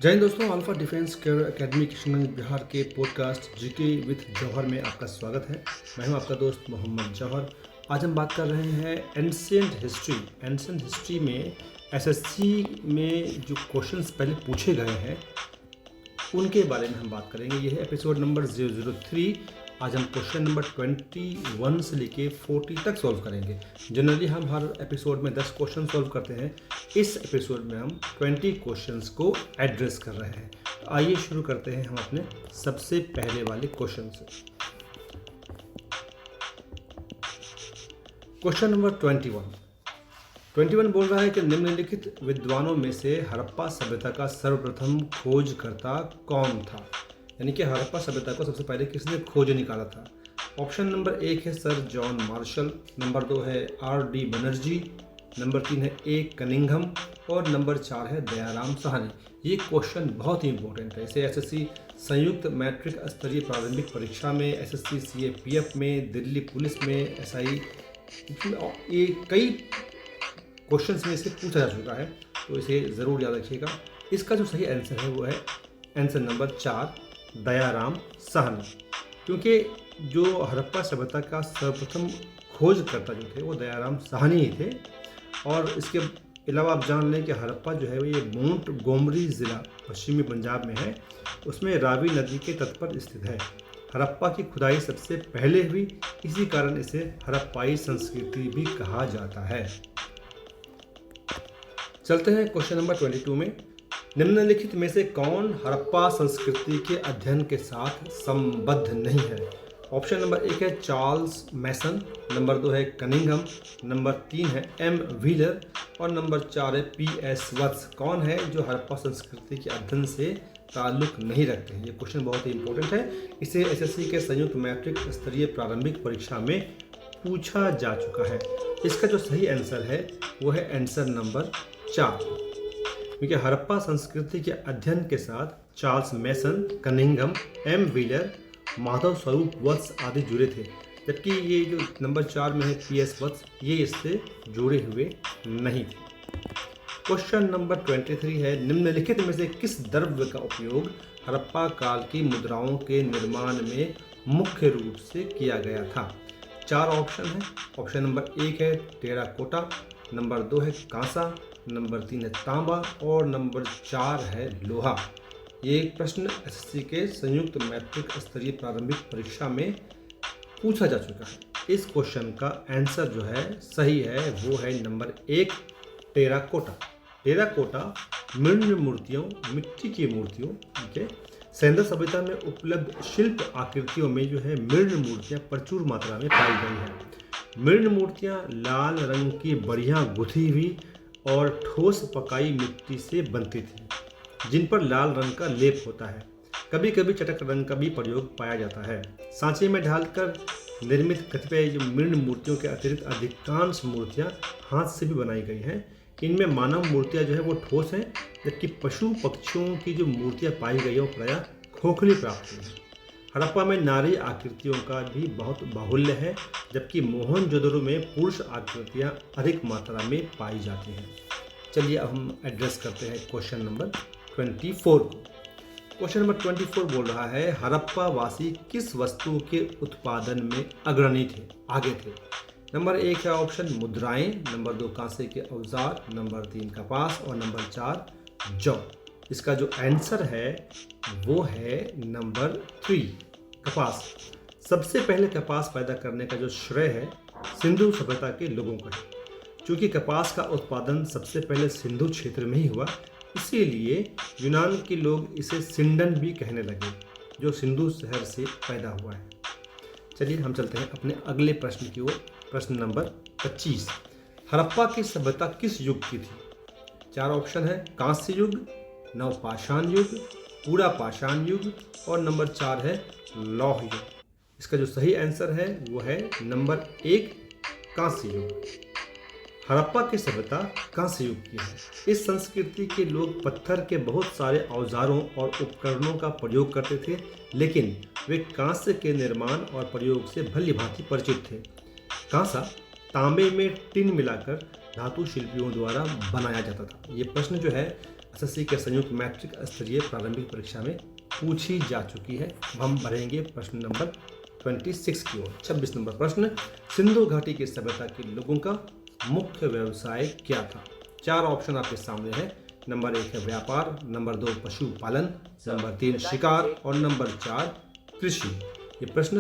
जय हिंद दोस्तों, alpha defence care academy Kishanganj Bihar के पॉडकास्ट जीके विथ जौहर में आपका स्वागत है। मैं हूं आपका दोस्त मोहम्मद जौहर। आज हम बात कर रहे हैं एंशिएंट हिस्ट्री में एसएससी में जो क्वेश्चंस पहले पूछे गए हैं उनके बारे में हम बात करेंगे। यह है एपिसोड नंबर 003। आज हम क्वेश्चन नंबर 21 से लेके 40 तक सॉल्व करेंगे। जनरली हम हर एपिसोड में 10 क्वेश्चन सॉल्व करते हैं। इस एपिसोड में हम 20 क्वेश्चंस को एड्रेस कर रहे हैं। तो आइए शुरू करते हैं हम अपने सबसे पहले वाले क्वेश्चन से। क्वेश्चन नंबर 21 बोल रहा है कि निम्नलिखित विद्वानों में से हड़प्पा सभ्यता का सर्वप्रथम खोजकर्ता कौन था। यानी कि हड़प्पा सभ्यता को सबसे पहले किसने खोज निकाला था। ऑप्शन नंबर 1 है सर जॉन मार्शल, नंबर 2 है R.D. बनर्जी, नंबर 3 है A. कनिंघम और नंबर 4 है दयाराम साहनी। ये क्वेश्चन बहुत ही इंपॉर्टेंट है। इसे एसएससी संयुक्त मैट्रिक स्तरीय प्रारंभिक परीक्षा में, एसएससी CAPF में, दिल्ली पुलिस में, SI, ये कई क्वेश्चंस में इसे पूछा जा चुका है, तो इसे ज़रूर याद रखिएगा। इसका जो सही आंसर है वो है आंसर नंबर 4, दयाराम साहनी। क्योंकि जो हड़प्पा सभ्यता का सर्वप्रथम खोजकर्ता जो थे वो दयाराम साहनी ही थे। और इसके अलावा आप जान लें कि हड़प्पा जो है वो ये मोंट गोमरी ज़िला पश्चिमी पंजाब में है, उसमें रावी नदी के तट पर स्थित है। हड़प्पा की खुदाई सबसे पहले हुई, इसी कारण इसे हड़प्पाई संस्कृति भी कहा जाता है। चलते हैं क्वेश्चन नंबर 22 में। निम्नलिखित में से कौन हड़प्पा संस्कृति के अध्ययन के साथ संबद्ध नहीं है। ऑप्शन नंबर 1 है चार्ल्स मैसन, नंबर 2 है कनिंघम, नंबर 3 है M. व्हीलर और नंबर 4 है P.S. वत्स। कौन है जो हड़प्पा संस्कृति के अध्ययन से ताल्लुक नहीं रखते हैं। ये क्वेश्चन बहुत ही इंपॉर्टेंट है। इसे एसएससी के संयुक्त मैट्रिक स्तरीय प्रारंभिक परीक्षा में पूछा जा चुका है। इसका जो सही आंसर है वो है आंसर नंबर 4। क्योंकि हड़प्पा संस्कृति के अध्ययन के साथ चार्ल्स मैसन, कनिंघम, M. व्हीलर, माधव स्वरूप वत्स आदि जुड़े थे, जबकि ये जो नंबर 4 में है P.S. वत्स, ये इससे जुड़े हुए नहीं थे। क्वेश्चन नंबर 23 है निम्नलिखित में से किस द्रव्य का उपयोग हड़प्पा काल की मुद्राओं के निर्माण में मुख्य रूप से किया गया था। 4 ऑप्शन है। ऑप्शन नंबर 1 है टेराकोटा, नंबर 2 है कांसा, नंबर 3 है तांबा और नंबर 4 है लोहा। ये प्रश्न एसएससी के संयुक्त मैट्रिक स्तरीय प्रारंभिक परीक्षा में पूछा जा चुका है। इस क्वेश्चन का आंसर जो है सही है वो है नंबर 1, टेराकोटा। टेराकोटा मृण मूर्तियों, मिट्टी की मूर्तियों के सेंदर सभ्यता में उपलब्ध शिल्प आकृतियों में जो है मृण मूर्तियाँ प्रचुर मात्रा में पाई गई हैं। मृण मूर्तियाँ लाल रंग की बढ़िया गुथी हुई और ठोस पकाई मिट्टी से बनती थी, जिन पर लाल रंग का लेप होता है। कभी कभी चटक रंग का भी प्रयोग पाया जाता है। सांचे में ढालकर निर्मित कतिपय जो मृण मूर्तियों के अतिरिक्त अधिकांश मूर्तियाँ हाथ से भी बनाई गई हैं। इनमें मानव मूर्तियाँ जो है वो ठोस हैं, जबकि पशु पक्षियों की जो मूर्तियाँ पाई गई हैं वो प्रायः खोखली प्राप्त हुई हैं। हड़प्पा में नारी आकृतियों का भी बहुत बाहुल्य है, जबकि मोहनजोदड़ो में पुरुष आकृतियाँ अधिक मात्रा में पाई जाती हैं। चलिए अब हम एड्रेस करते हैं क्वेश्चन नंबर 24 को। क्वेश्चन नंबर 24 बोल रहा है हड़प्पा वासी किस वस्तु के उत्पादन में अग्रणी थे, आगे थे। नंबर 1 है ऑप्शन मुद्राएं, नंबर 2 कांसे के औजार, नंबर 3 कपास और नंबर 4 जौ। इसका जो आंसर है वो है नंबर 3, कपास। सबसे पहले कपास पैदा करने का जो श्रेय है सिंधु सभ्यता के लोगों का है। चूँकि कपास का उत्पादन सबसे पहले सिंधु क्षेत्र में ही हुआ, इसीलिए यूनान के लोग इसे सिंडन भी कहने लगे, जो सिंधु शहर से पैदा हुआ है। चलिए हम चलते हैं अपने अगले प्रश्न की ओर। प्रश्न नंबर 25, हड़प्पा की सभ्यता किस युग की थी। 4 ऑप्शन है कांस्य युग, नवपाषाण युग, पूरा पाषाण युग और नंबर 4 है लौह युग। इसका जो सही आंसर है वो है नंबर 1, कांस्य युग। हड़प्पा की सभ्यता कांस्य युग की है। इस संस्कृति के लोग पत्थर के बहुत सारे औजारों और उपकरणों का प्रयोग करते थे, लेकिन वे कांस्य के निर्माण और प्रयोग से भली भांति परिचित थे। कांसा तांबे में टिन मिलाकर धातु शिल्पियों द्वारा बनाया जाता था। ये प्रश्न जो है एसएससी के संयुक्त मैट्रिक स्तरीय प्रारंभिक परीक्षा में पूछी जा चुकी है। अब हम बढ़ेंगे प्रश्न नंबर 26 की ओर। 26 नंबर प्रश्न, सिंधु घाटी की सभ्यता के लोगों का मुख्य व्यवसाय क्या था? 4 ऑप्शन आपके सामने है। नंबर 1 है व्यापार, नंबर 2 पशुपालन, नंबर 3 शिकार और नंबर 4 कृषि। ये प्रश्न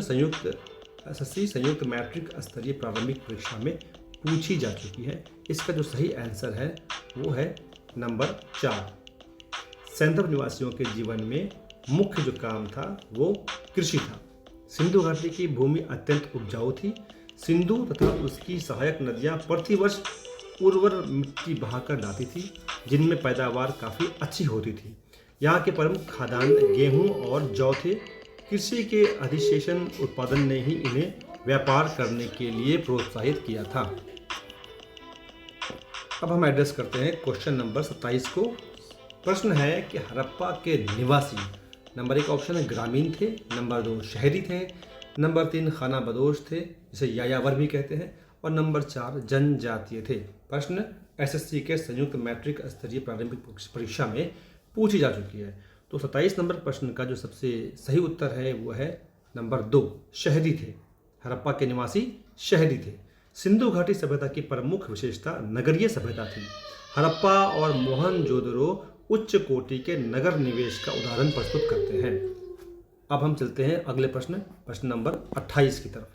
एसएससी संयुक्त मैट्रिक स्तरीय प्रारंभिक परीक्षा में पूछी जा चुकी है। इसका जो सही आंसर है वो है नंबर 4। सैंधव निवासियों के जीवन में मुख्य जो काम था वो कृषि था। सिंधु घाटी की भूमि अत्यंत उपजाऊ थी। सिंधु तथा उसकी सहायक नदियां प्रतिवर्ष उर्वर मिट्टी बहाकर लाती थी, जिनमें पैदावार काफ़ी अच्छी होती थी। यहाँ के प्रमुख खाद्यान्न गेहूं और जौ थे। कृषि के अधिशेषण उत्पादन ने ही इन्हें व्यापार करने के लिए प्रोत्साहित किया था। अब हम एड्रेस करते हैं क्वेश्चन नंबर 27 को। प्रश्न है कि हड़प्पा के निवासी, नंबर 1 ऑप्शन है ग्रामीण थे, नंबर 2 शहरी थे, नंबर 3 खाना बदोश थे जिसे यायावर भी कहते हैं, और नंबर 4 जनजातीय थे। प्रश्न एसएससी के संयुक्त मैट्रिक स्तरीय प्रारंभिक परीक्षा में पूछी जा चुकी है। तो 27 नंबर प्रश्न का जो सबसे सही उत्तर है वो है नंबर 2, शहरी थे। हड़प्पा के निवासी शहरी थे। सिंधु घाटी सभ्यता की प्रमुख विशेषता नगरीय सभ्यता थी। हड़प्पा और मोहनजोदड़ो उच्च कोटि के नगर निवेश का उदाहरण प्रस्तुत करते हैं। अब हम चलते हैं अगले प्रश्न नंबर 28 की तरफ।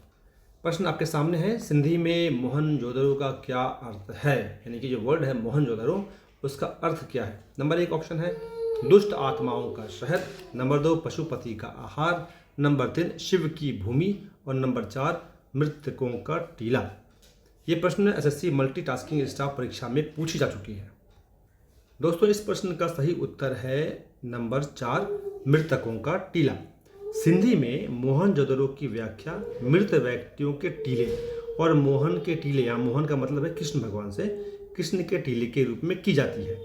प्रश्न आपके सामने है, सिंधी में मोहनजोदड़ो का क्या अर्थ है? यानी कि जो वर्ड है मोहनजोदड़ो उसका अर्थ क्या है? नंबर 1 ऑप्शन है दुष्ट आत्माओं का शहर, नंबर 2 पशुपति का आहार, नंबर 3 शिव की भूमि और नंबर 4 मृतकों का टीला। ये प्रश्न एसएससी मल्टीटास्किंग स्टाफ परीक्षा में पूछी जा चुकी है। दोस्तों इस प्रश्न का सही उत्तर है नंबर 4 मृतकों का टीला। सिंधी में मोहनजोदड़ो की व्याख्या मृत व्यक्तियों के टीले और मोहन के टीले, या मोहन का मतलब है कृष्ण भगवान से, कृष्ण के टीले के रूप में की जाती है।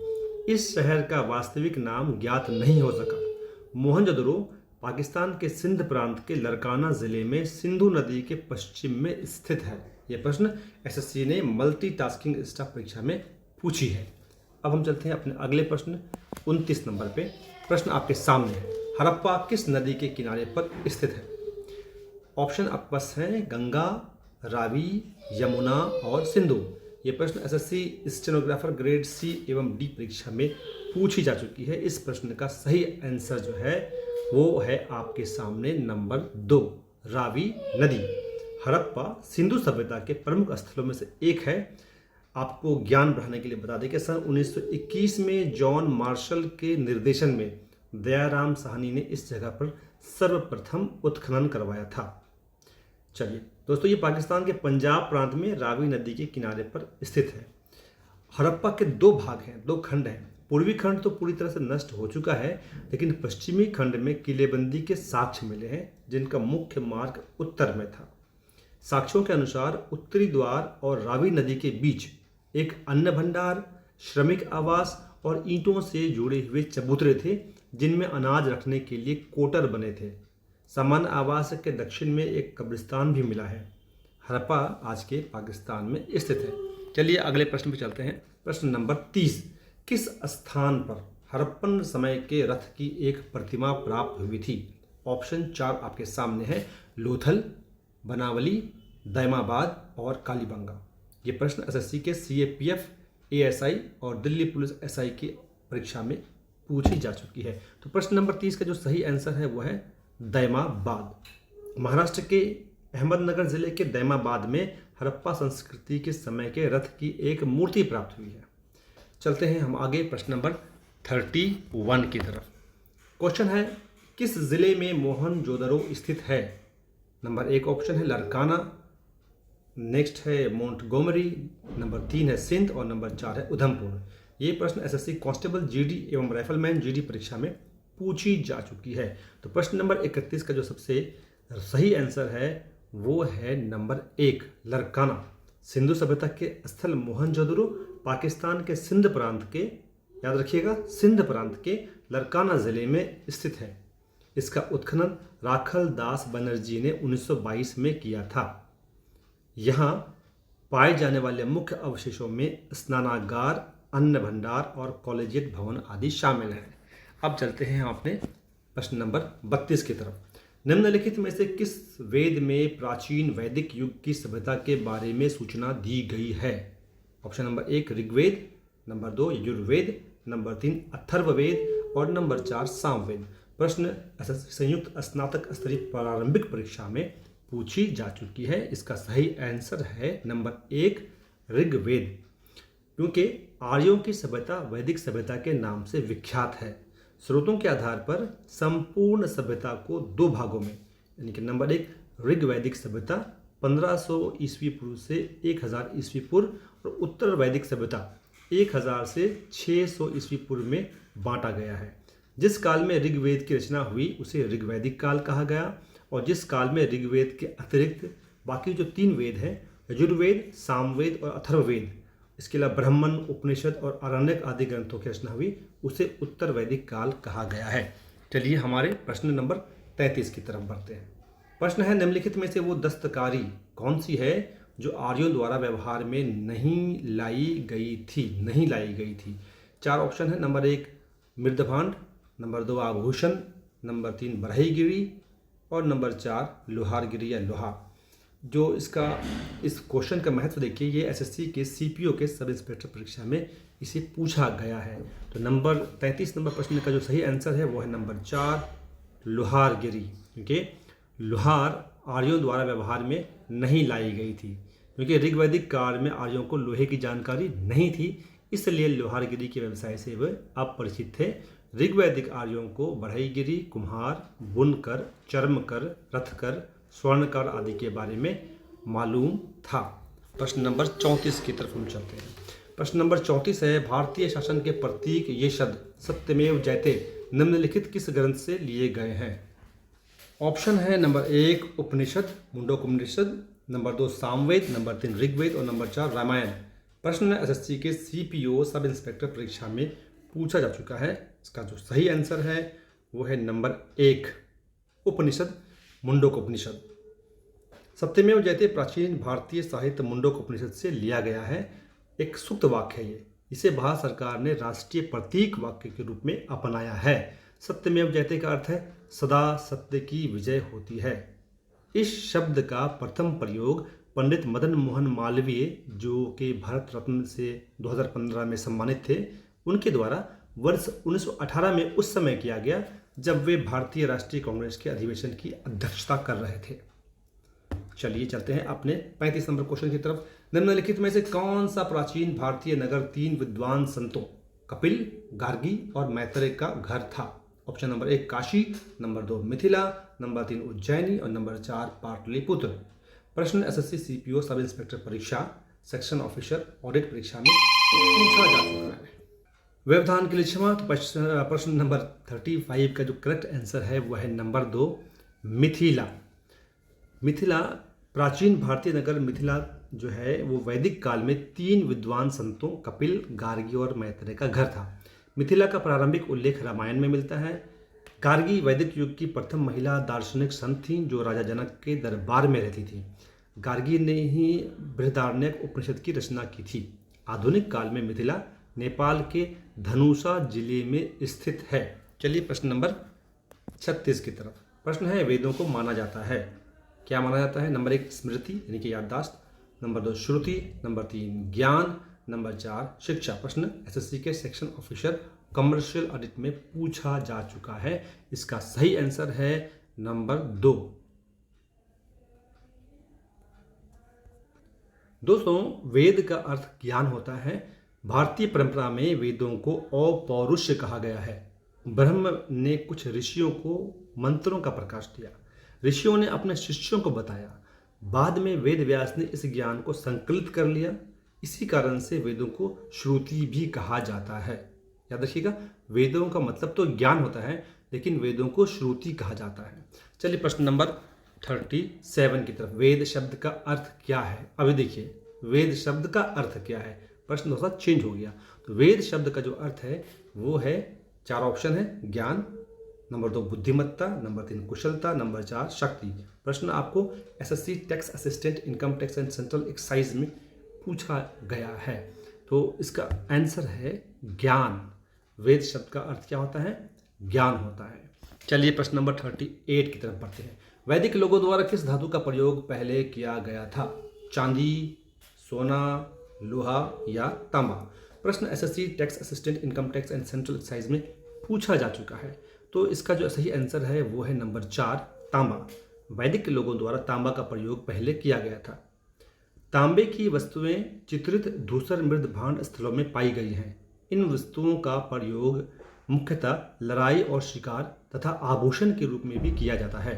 इस शहर का वास्तविक नाम ज्ञात नहीं हो सका। मोहनजोदड़ो पाकिस्तान के सिंध प्रांत के लरकाना जिले में सिंधु नदी के पश्चिम में स्थित है। यह प्रश्न एसएससी ने मल्टीटास्किंग स्टाफ परीक्षा में पूछी है। अब हम चलते हैं अपने अगले प्रश्न 29 नंबर पे। प्रश्न आपके सामने है, हड़प्पा किस नदी के किनारे पर स्थित है? ऑप्शन आपके पास हैं गंगा, रावी, यमुना और सिंधु। ये प्रश्न एसएससी स्टेनोग्राफर ग्रेड सी एवं डी परीक्षा में पूछी जा चुकी है। इस प्रश्न का सही आंसर जो है वो है आपके सामने नंबर 2, रावी नदी। हड़प्पा सिंधु सभ्यता के प्रमुख स्थलों में से एक है। आपको ज्ञान बढ़ाने के लिए बता दें कि सन 1921 में जॉन मार्शल के निर्देशन में दयाराम साहनी ने इस जगह पर सर्वप्रथम उत्खनन करवाया था। चलिए दोस्तों, ये पाकिस्तान के पंजाब प्रांत में रावी नदी के किनारे पर स्थित है। हड़प्पा के 2 भाग हैं, 2 खंड हैं। पूर्वी खंड तो पूरी तरह से नष्ट हो चुका है, लेकिन पश्चिमी खंड में किलेबंदी के साक्ष्य मिले हैं, जिनका मुख्य मार्ग उत्तर में था। साक्ष्यों के अनुसार उत्तरी द्वार और रावी नदी के बीच एक अन्न भंडार, श्रमिक आवास और ईंटों से जुड़े हुए चबूतरे थे, जिनमें अनाज रखने के लिए कोटर बने थे। सामान्य आवास के दक्षिण में एक कब्रिस्तान भी मिला है। हड़प्पा आज के पाकिस्तान में स्थित है। चलिए अगले प्रश्न पे चलते हैं। प्रश्न नंबर 30, किस स्थान पर हड़प्पन समय के रथ की एक प्रतिमा प्राप्त हुई थी? ऑप्शन 4 आपके सामने है, लोथल, बनावली, दैमाबाद और कालीबंगा। ये प्रश्न एसएससी के सीएपीएफ, एएसआई और दिल्ली पुलिस एसआई की परीक्षा में पूछी जा चुकी है। तो प्रश्न नंबर 30 का जो सही आंसर है वो है दैमाबाद। महाराष्ट्र के अहमदनगर जिले के दैमाबाद में हड़प्पा संस्कृति के समय के रथ की एक मूर्ति प्राप्त हुई है। चलते हैं हम आगे प्रश्न नंबर 31 की तरफ। क्वेश्चन है, किस जिले में मोहनजोदड़ो स्थित है? नंबर 1 ऑप्शन है लरकाना, नेक्स्ट है मोंटगोमरी, नंबर 3 है सिंध और नंबर 4 है उधमपुर। ये प्रश्न एसएससी कांस्टेबल जीडी एवं राइफलमैन जीडी परीक्षा में पूछी जा चुकी है। तो प्रश्न नंबर 31 का जो सबसे सही आंसर है वो है नंबर 1, लरकाना। सिंधु सभ्यता के स्थल मोहनजोदड़ो पाकिस्तान के सिंध प्रांत के, याद रखिएगा, सिंध प्रांत के लरकाना जिले में स्थित है। इसका उत्खनन राखल दास बनर्जी ने 1922 में किया था। यहाँ पाए जाने वाले मुख्य अवशेषों में स्नानागार, अन्न भंडार और कॉलेजिएट भवन आदि शामिल हैं। अब चलते हैं हम अपने प्रश्न नंबर 32 की तरफ। निम्नलिखित में से किस वेद में प्राचीन वैदिक युग की सभ्यता के बारे में सूचना दी गई है? Option number 1 Rigveda, number 2 Yajurveda, number 3 Atharvaveda और नंबर 4 सामवेद। प्रश्न संयुक्त स्नातक स्तरीय प्रारंभिक परीक्षा में पूछी जा चुकी है। इसका सही आंसर है नंबर 1 ऋग्वेद, क्योंकि आर्यों की सभ्यता वैदिक सभ्यता के नाम से विख्यात है। स्रोतों के आधार पर संपूर्ण सभ्यता को दो भागों में, यानी कि नंबर 1 ऋग्वैदिक सभ्यता 1500 ईस्वी पूर्व से 1000 ईस्वी पूर्व और उत्तर वैदिक सभ्यता 1000 से 600 ईस्वी पूर्व में बांटा गया है। जिस काल में ऋग्वेद की रचना हुई उसे ऋग्वैदिक काल कहा गया, और जिस काल में ऋग्वेद के अतिरिक्त बाकी जो 3 वेद हैं, यजुर्वेद, सामवेद और अथर्ववेद, इसके अलावा ब्राह्मण, उपनिषद और आरण्यक आदि ग्रंथों की रचना हुई, उसे उत्तर वैदिक काल कहा गया है। चलिए हमारे प्रश्न नंबर 33 की तरफ बढ़ते हैं। प्रश्न है निम्नलिखित में से वो दस्तकारी कौन सी है जो आर्यों द्वारा व्यवहार में नहीं लाई गई थी? 4 ऑप्शन है। नंबर 1 मृदभांड, नंबर 2 आभूषण, नंबर 3 बरहईगिरी और नंबर 4 लोहारगिरी या लोहा। जो इस क्वेश्चन का महत्व देखिए, ये एसएससी के सीपीओ के सब इंस्पेक्टर परीक्षा में इसे पूछा गया है। तो नंबर 33 नंबर प्रश्न का जो सही आंसर है वो है नंबर 4 लोहारगिरी, क्योंकि लोहार आर्यों द्वारा व्यवहार में नहीं लाई गई थी, क्योंकि ऋग्वैदिक काल में आर्यों को लोहे की जानकारी नहीं थी, इसलिए लोहारगिरी के व्यवसाय से वे अपरिचित थे। ऋग्वैदिक आर्यों को बढ़ईगिरी, कुम्हार, बुनकर, चर्मकर, रथकर, स्वर्णकार आदि के बारे में मालूम था। प्रश्न नंबर 34 की तरफ हम चलते हैं। प्रश्न नंबर 34 है भारतीय शासन के प्रतीक ये शब्द सत्यमेव जयते निम्नलिखित किस ग्रंथ से लिए गए हैं? ऑप्शन है नंबर 1 उपनिषद, मुंडकोपनिषद, नंबर 2 सामवेद, नंबर 3 ऋग्वेद और नंबर 4 रामायण। प्रश्न एसएससी के सीपीओ सब इंस्पेक्टर परीक्षा में पूछा जा चुका है। इसका जो सही आंसर है वो है नंबर 1 उपनिषद, मुंडकोपनिषद। सत्यमेव जयते प्राचीन भारतीय साहित्य मुंडकोपनिषद से लिया गया है। एक सुक्त वाक्य है ये, इसे भारत सरकार ने राष्ट्रीय प्रतीक वाक्य के रूप में अपनाया है। सत्यमेव जयते का अर्थ है सदा सत्य की विजय होती है। इस शब्द का प्रथम प्रयोग पंडित मदन मोहन मालवीय, जो कि भारत रत्न से 2015 में सम्मानित थे, उनके द्वारा वर्ष 1918 में उस समय किया गया जब वे भारतीय राष्ट्रीय कांग्रेस के अधिवेशन की अध्यक्षता कर रहे थे। चलिए चलते हैं अपने 35 नंबर क्वेश्चन की तरफ। निम्नलिखित में से कौन सा प्राचीन भारतीय नगर 3 विद्वान संतों कपिल, गार्गी और मैत्रेय का घर था? Option number 1 Kashi, number 2 Mithila, number 3 Ujjaini और नंबर 4 पाटलिपुत्र। प्रश्न एसएससी सीपीओ सब इंस्पेक्टर परीक्षा सेक्शन ऑफिसर ऑडिट परीक्षा में पूछा जा चुका है। व्यवधान के लिए क्षमा। तो प्रश्न नंबर 35 का जो करेक्ट आंसर है वो है नंबर 2 मिथिला। मिथिला प्राचीन भारतीय नगर मिथिला जो है वो वैदिक काल में 3 विद्वान संतों कपिल, गार्गी और मैत्रेय का घर था। मिथिला का प्रारंभिक उल्लेख रामायण में मिलता है। गार्गी वैदिक युग की प्रथम महिला दार्शनिक संत थीं जो राजा जनक के दरबार में रहती थी। गार्गी ने ही बृहदारण्यक उपनिषद की रचना की थी। आधुनिक काल में मिथिला नेपाल के धनुषा जिले में स्थित है। चलिए प्रश्न नंबर 36 की तरफ। प्रश्न है वेदों को माना जाता है, क्या माना जाता है? नंबर 1 स्मृति यानी कि याददाश्त, नंबर 2 श्रुति, नंबर 3 ज्ञान, नंबर 4 शिक्षा। प्रश्न एसएससी के सेक्शन ऑफिसर कमर्शियल ऑडिट में पूछा जा चुका है। इसका सही आंसर है नंबर 2। दोस्तों, वेद का अर्थ ज्ञान होता है। भारतीय परंपरा में वेदों को अपौरुष कहा गया है। ब्रह्म ने कुछ ऋषियों को मंत्रों का प्रकाश दिया, ऋषियों ने अपने शिष्यों को बताया, बाद में वेद व्यास ने इस ज्ञान को संकलित कर लिया। इसी कारण से वेदों को श्रुति भी कहा जाता है। याद रखिएगा, वेदों का मतलब तो ज्ञान होता है, लेकिन वेदों को श्रुति कहा जाता है। चलिए प्रश्न नंबर 37 की तरफ। वेद शब्द का अर्थ क्या है? अभी देखिए, वेद शब्द का अर्थ क्या है, प्रश्न थोड़ा चेंज हो गया। तो वेद शब्द का जो अर्थ है वो है, 4 ऑप्शन है, ज्ञान, नंबर 2 बुद्धिमत्ता, नंबर 3 कुशलता, नंबर 4 शक्ति। प्रश्न आपको SSC tax assistant income tax and central excise में पूछा गया है। तो इसका आंसर है ज्ञान। वेद शब्द का अर्थ क्या होता है? ज्ञान होता है। चलिए प्रश्न नंबर 38 की तरफ बढ़ते हैं। वैदिक लोगों द्वारा किस धातु का प्रयोग पहले किया गया था? चांदी, सोना, लोहा या तांबा? प्रश्न SSC, tax assistant, income tax and central excise में पूछा जा चुका है। तो इसका जो सही आंसर है वो है नंबर 4, तांबा। वैदिक लोगों द्वारा तांबा का प्रयोग पहले किया गया था। तांबे की वस्तुएं चित्रित धूसर मृद भांड स्थलों में पाई गई हैं। इन वस्तुओं का प्रयोग मुख्यतः लड़ाई और शिकार तथा आभूषण के रूप में भी किया जाता है।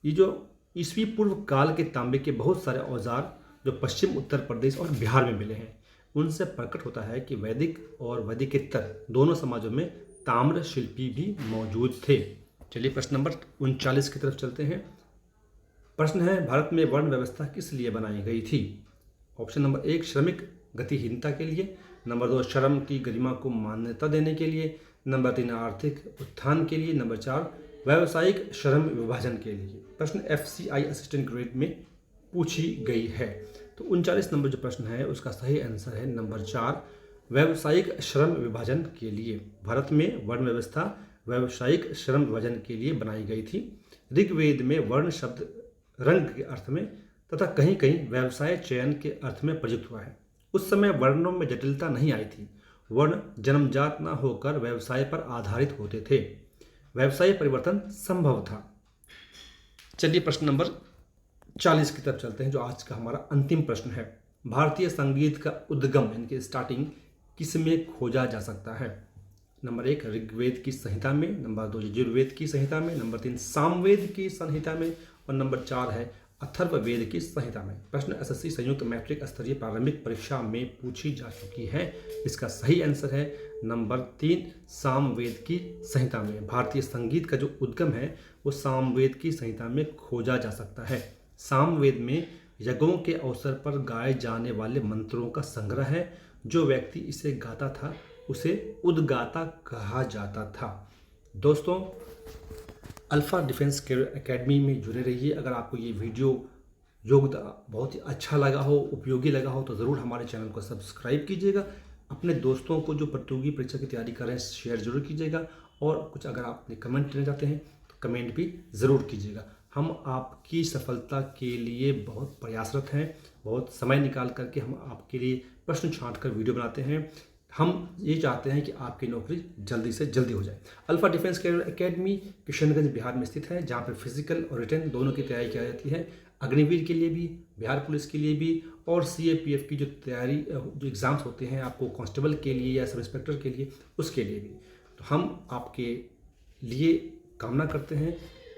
ये जो ईसवी पूर्व काल के तांबे के बहुत सारे औजार जो पश्चिम उत्तर प्रदेश और बिहार में मिले हैं, उनसे प्रकट होता है कि वैदिक और वैदिकेतर दोनों समाजों में ताम्र शिल्पी भी मौजूद थे। चलिए प्रश्न नंबर 39 की तरफ चलते हैं। प्रश्न है, भारत में वर्ण व्यवस्था किस लिए बनाई गई थी? ऑप्शन नंबर 1, श्रमिक गतिहीनता के लिए। नंबर 2, श्रम की गरिमा को मान्यता देने के लिए। नंबर 3, आर्थिक उत्थान के लिए। नंबर 4, व्यावसायिक श्रम विभाजन के लिए। प्रश्न FCI असिस्टेंट ग्रेड में पूछी गई है। तो 39 नंबर जो प्रश्न है उसका सही आंसर है नंबर 4, व्यावसायिक श्रम विभाजन के लिए। भारत में वर्ण व्यवस्था व्यावसायिक श्रम विभाजन के लिए बनाई गई थी। ऋग्वेद में वर्ण शब्द रंग के अर्थ में तथा कहीं कहीं व्यवसाय चयन के अर्थ में प्रयुक्त हुआ है। उस समय वर्णों में जटिलता नहीं आई थी। वर्ण जन्मजात न होकर व्यवसाय पर आधारित होते थे। व्यवसाय परिवर्तन संभव था। चलिए प्रश्न नंबर 40 की तरफ चलते हैं, जो आज का हमारा अंतिम प्रश्न है। भारतीय संगीत का उद्गम यानी कि स्टार्टिंग किस में खोजा जा सकता है? नंबर 1, ऋग्वेद की संहिता में। नंबर 2, यजुर्वेद की संहिता में। नंबर 3, सामवेद की संहिता में। और नंबर 4 है अथर्ववेद की संहिता में। प्रश्न एसएससी संयुक्त मैट्रिक स्तरीय प्रारंभिक परीक्षा में पूछी जा चुकी है। इसका सही आंसर है नंबर 3, सामवेद की संहिता में। भारतीय संगीत का जो उद्गम है वो सामवेद की संहिता में खोजा जा सकता है। सामवेद में यज्ञों के अवसर पर गाए जाने वाले मंत्रों का संग्रह है। जो व्यक्ति इसे गाता था उसे उद्गाता कहा जाता था। दोस्तों, अल्फा डिफेंस एकेडमी में जुड़े रहिए। अगर आपको ये वीडियो बहुत ही अच्छा लगा हो, उपयोगी लगा हो, तो ज़रूर हमारे चैनल को सब्सक्राइब कीजिएगा। अपने दोस्तों को जो प्रतियोगी परीक्षा की तैयारी कर रहे हैं शेयर जरूर कीजिएगा। और कुछ अगर आप अपने कमेंट देना चाहते हैं तो कमेंट भी ज़रूर कीजिएगा। हम आपकी सफलता के लिए बहुत प्रयासरत हैं। बहुत समय निकाल करके हम आपके लिए प्रश्न छांट कर वीडियो बनाते हैं। हम ये चाहते हैं कि आपकी नौकरी जल्दी से जल्दी हो जाए। Alpha defence academy Kishanganj Bihar में स्थित है, जहाँ पर फिजिकल और रिटन दोनों की तैयारी की जाती है। अग्निवीर के लिए भी, बिहार पुलिस के लिए भी, और CAPF की जो तैयारी जो एग्ज़ाम्स होते हैं आपको कांस्टेबल के लिए या सब इंस्पेक्टर के लिए, उसके लिए भी। तो हम आपके लिए कामना करते हैं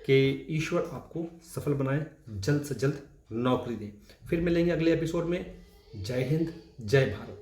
कि ईश्वर आपको सफल बनाए, जल्द से जल्द नौकरी दें। फिर मिलेंगे अगले एपिसोड में। जय हिंद, जय भारत।